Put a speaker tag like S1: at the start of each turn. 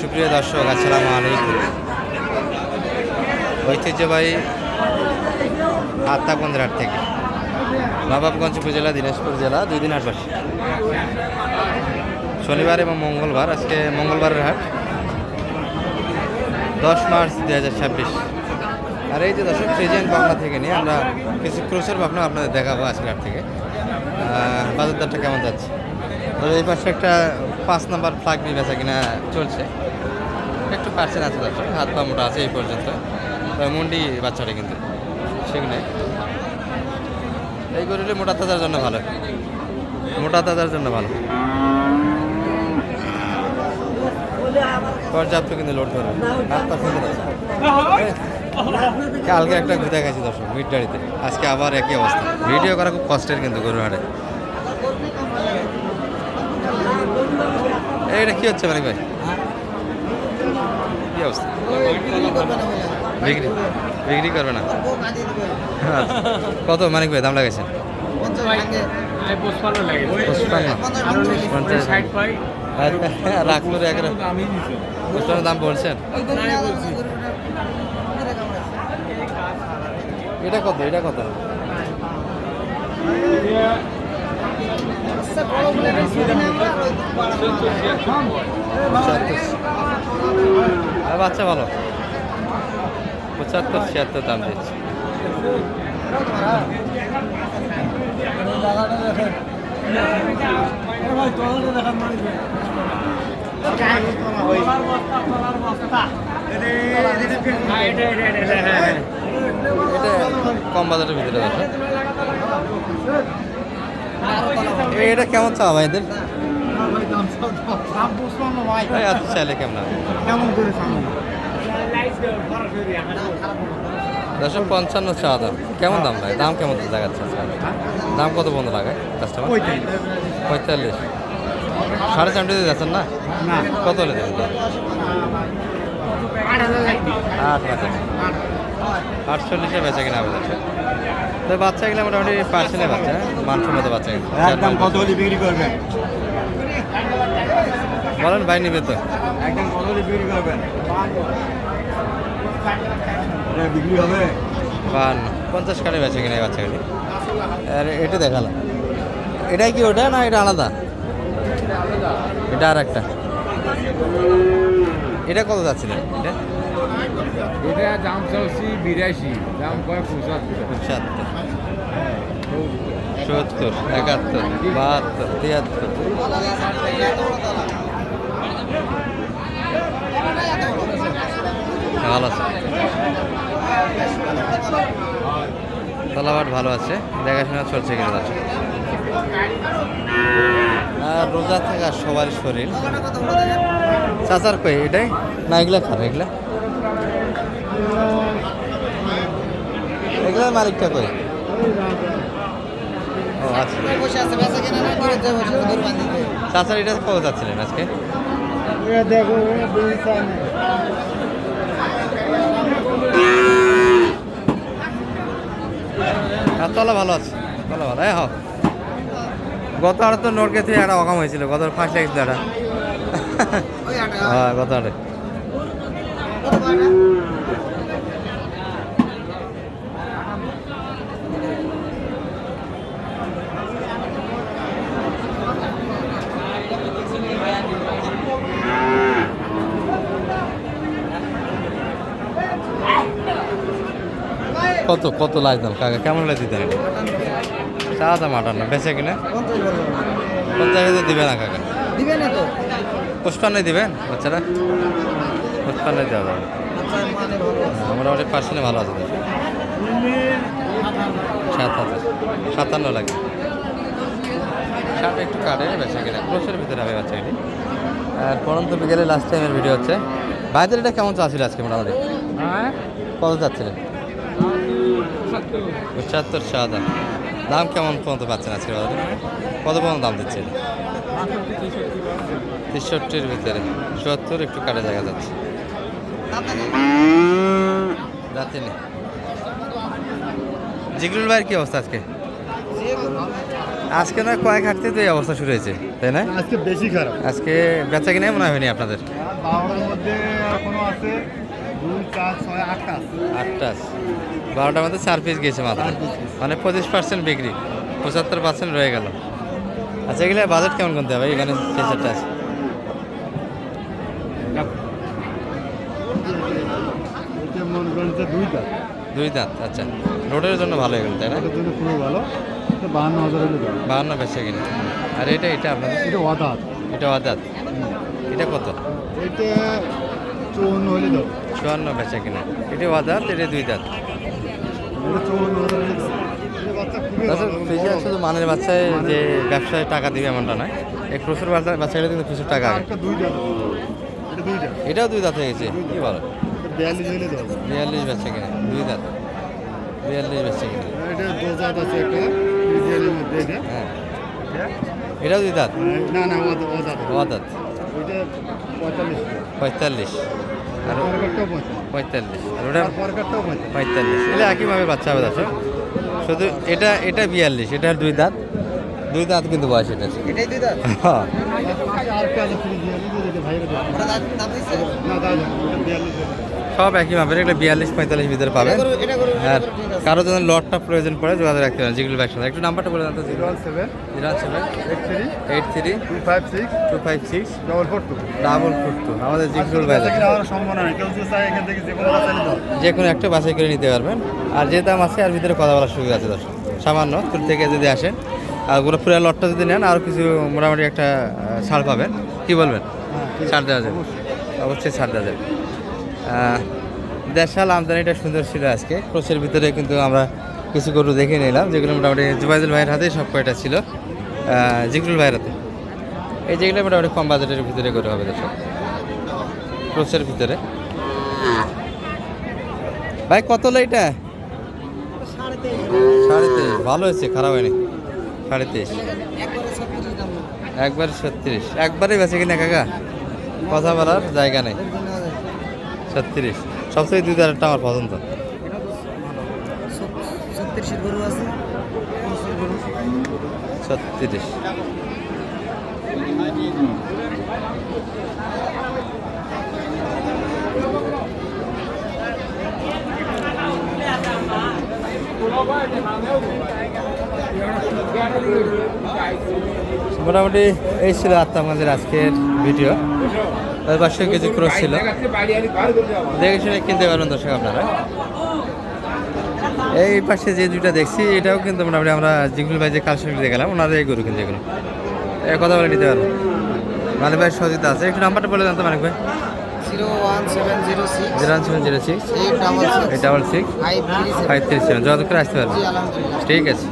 S1: সুপ্রিয় দর্শক, আসসালামু আলাইকুম। ঐতিহ্যবাহী আত্মাগঞ্জের হাট থেকে নবাবগঞ্জ উপজেলা, দিনাজপুর জেলা, 2 দিন হাট বসে শনিবার এবং মঙ্গলবার। আজকে মঙ্গলবারের হাট, 10 মার্চ 2026। আর এই যে দর্শক, ফ্রিজিয়ান বাংলা থেকে নিয়ে আমরা কিছু ক্রোসের ভাবনা আপনাদের দেখাবো আজকের হাট থেকে। বাজার দরটা কেমন যাচ্ছে? তবে এই পাশে একটা 5 নম্বর ফ্লাগ নিয়ে বেচা কিনা চলছে, একটু পার্সেন্ট আছে দর্শক, হাত পা মোটা আছে এই পর্যন্ত। মন্ডি বাচ্চাটা কিন্তু সেখানে এই গরুলে মোটা তাজার জন্য ভালো, মোটা তাজার জন্য ভালো, পর্যাপ্ত কিন্তু লোড করবে। হাত পা সুন্দর আছে। কালকে একটা ঘুরে গেছি দর্শক মিডডাড়িতে, আজকে আবার একই অবস্থা। ভিডিও করা খুব কষ্টের কিন্তু গরুর হাটে। এটা কি হচ্ছে মানিক ভাই? কি অবস্থা? বিক্রি বিক্রি করবে না? কত মানিক ভাই দাম লাগাইছেন? 55 রাখলো রে, একেবারে 55 দাম বলছেন। এটা কত? এটা কত? বাচ্চা ভালো, 75-76 দাম দিচ্ছে। এটা কম বাজারের ভিতরে আছে। এটা কেমন চা ভাই এদের? আচ্ছা, চাইলে কেমন কেমন করে 55 চা দাম। কেমন দাম লাগে? দাম কেমন লাগাচ্ছে? দাম কত বন্ধ লাগায় কাস্টমার? 45। 4.5 দিয়ে যাচ্ছেন না? কত হলে দেবেন? 48 বেচা কিনা হবে। তো বাচ্চা গেলে মোটামুটি পার্সেন্টের বাচ্চা, মানসম্মত বাচ্চা।
S2: একদম কত হলে বিক্রি করবেন
S1: বলেন ভাই, নিবে তো?
S2: একদম কত হলে বিক্রি করবেন? বিক্রি হবে
S1: 50 কাটে বেচা কিনা বাচ্চাগুলি। আর এটা দেখালাম, এটাই কি ওটা না এটা আলাদা? এটা আর একটা। এটা কত যাচ্ছিলেন? এটা
S3: এটা দাম চাচ্ছি 82, দাম কয় 75,
S1: 75, 70, 71, 72, 73। ভালো আছে, তলাবাট ভালো আছে, দেখাশোনা চলছে কিনা যাচ্ছে। আর রোজা থাকা সবার শরীর। চাচার কই এটাই না? এগুলা খান, এগুলা এগুলার মালিকটা কই? ও আচ্ছা, চাচার এটা কত যাচ্ছিলেন আজকে? তলা ভালো আছে, তলা ভালো। হ্যাঁ, গত আড়ে তো নোটকে থেকে একটা অকাম হয়েছিল, গত ফার্স্ট লাগছিল একটা। হ্যাঁ, গত আড়ে। কত কত লাগতাম কাকা? কেমন লাগে দিতেন? চা দাম 58, বেঁচে কিনে 50 দিবে না কাকা?
S2: দিবে না তো?
S1: 55 দিবেন বাচ্চারা? 55 দেওয়া যাবে। মোটামুটি পার্সেন্টে ভালো আছে। 7000, 57 লাগে। শার্ট একটু কাটে বেঁচে কিনা, ক্রোশের ভিতরে হবে বাচ্চাগুলি। আর পরন্ত বিকেলে লাস্ট টাইমের ভিডিও হচ্ছে। ভাইদের এটা কেমন চাচ্ছিল আজকে মোটামুটি? কত চাচ্ছিলেন? 75 চা দাম। দাম কেমন পর্যন্ত পাচ্ছেন আজকে বাজারে? কত পর্যন্ত দাম দিচ্ছে? 63-র ভিতরে, 70 একটু কাটে দেখা যাচ্ছে। যাচ্ছে না। জিগরুল ভাইয়ের কি অবস্থা আজকে? আজকে না কয়েক হাঁটতে তো এই অবস্থা শুরু হয়েছে তাই না?
S2: আজকে বেশি খারাপ।
S1: আজকে বেচা কিনে মনে হয়নি আপনাদের?
S2: 12টার মধ্যে এখনো আছে 2, 4, 6, 8টা আছে।
S1: 8টা 12টার মধ্যে 4 পিস গেছে মাত্র,
S2: 4 piece গেছে।
S1: মানে 25% বিক্রি, 75% রয়ে গেল। আচ্ছা এগুলো বাজেট কেমন করতে হবে? এখানে ফিচারটা আছে
S2: এটা মনে করেন যে 2টা।
S1: 2 দাঁত। আচ্ছা রোডের জন্য ভালো এগুলো তাই না?
S2: এটার জন্য খুবই ভালো। এটা 52,000 হলে দাও।
S1: 52 বেচা কিনে। আর এটা আপনাদের?
S2: এটা ওয়াদাত।
S1: এটা আদাত। এটা কত?
S2: এটা 54 হলে দাও।
S1: 54 বেচা কিনে। এটা আদাত, এটা 2 দাঁত।
S2: এটা 54,000 হলে দাও। এটা বাচ্চা খুবই
S1: আচ্ছা
S2: ভালো।
S1: ফ্রিজিয়ান শুধু মানের বাচ্চায় যে ব্যবসায় টাকা দিবে এমনটা নয়, এই প্রচুর বাচ্চাগুলো কিন্তু প্রচুর টাকা আগে।
S2: একটা 2টা। এটা 2টা।
S1: এটাও 2 দাঁত হয়ে গেছে, কি বলো?
S2: এটা 42 হলে দাও।
S1: 42 বেচা কিনে, 2 দাঁত 42 বেচা কিনে।
S2: এটা দোজাত আছে একটা মিডিয়ামের মধ্যে এটা।
S1: হ্যাঁ এটাও 2 দাঁত।
S2: না না ওয়াদাত।
S1: আদাত।
S2: ওইটা 45।
S1: 45 আর
S2: পরকারটাও
S1: 45 আর ওটা
S2: পরকারটাও 45।
S1: 45। এগুলো একইভাবে বাচ্চা হবে দর্শক, শুধু এটা 42, এটা 2 দাঁত। 2 দাঁত কিন্তু বয়স এটা।
S2: এটাই 2 দাঁত।
S1: হ্যাঁ
S2: আরেকটা আছে ফ্রিজিয়ান যেটা ভাইরা দেয়। ওটা দাঁত হইছে? না দাঁত না, ওটা 42।
S1: সব একই মাপের, এগুলো 42-45 ভিতরে পাবেন। আর কারো যদি লটটা প্রয়োজন পড়ে যোগাযোগ রাখতে পারেন যেগুলো ব্যবসা। একটু নাম্বারটা বলে দেন তো।
S2: 07
S1: 07
S2: 83
S1: 83
S2: 256
S1: 256
S2: 442।
S1: 442। আমাদের জিগজুল ভাই
S2: আর সম্ভাবনা নেই, কেউ যদি চায় এখান থেকে যে কোনো বাচ্চা নিতে হবে।
S1: যে কোনো একটা বাছাই করে নিতে পারবেন। আর যে দাম আছে আর ভিতরে কথা বলার সুযোগ আছে দর্শক, সামান্য দূর থেকে যদি আসেন আর পুরো পুরো লটটা যদি নেন আর কিছু মোটামুটি একটা ছাড় পাবেন। কি বলবেন? ছাড় দেওয়া যাবে, অবশ্যই ছাড় দেওয়া যাবে। দেশাল আমদানিটা সুন্দর ছিল আজকে। ক্রোশের ভিতরে কিন্তু আমরা কিছু গরু দেখে নিলাম যেগুলো মোটামুটি জুবাইদুল ভাইয়ের হাতেই সব কয়টা ছিল, জিগরুল ভাইয়ের হাতে। এই যেগুলো মোটামুটি কম বাজেটের ভিতরে গরু হবে দর্শক, ক্রোশের ভিতরে। ভাই কত হলো এটা? 23.5। ভালো হয়েছে, খারাপ হয়নি। 23.5 একবার 36। একবারে বেঁচে কিনা কাকা, কথা বলার জায়গা নেই। 36 সবচেয়ে 2 দাঁতটা আমার পছন্দ। 36। মোটামুটি এই ছিল আত্মাগঞ্জের আজকের ভিডিও। তার পাশে কিছু ক্রস ছিল, দেখে শুনে কিনতে পারবেন দর্শক আপনারা। এই পাশে যে 2টা দেখছি এটাও কিন্তু মোটামুটি আমরা জিগরুল ভাই যে কালেকশন দিয়ে গেলাম ওনাদের এই গরু কিন্তু এগুলো কথা বলে নিতে পারবেন। মালিক ভাই সহযোগিতা আছে। একটু নাম্বারটা বলে জানতো মালিক ভাই।
S2: 01706
S1: 00706
S2: 866
S1: 866
S2: 537।
S1: 537 যোগাযোগ করে আসতে পারবেন।
S2: জি আলহামদুলিল্লাহ।
S1: ঠিক আছে।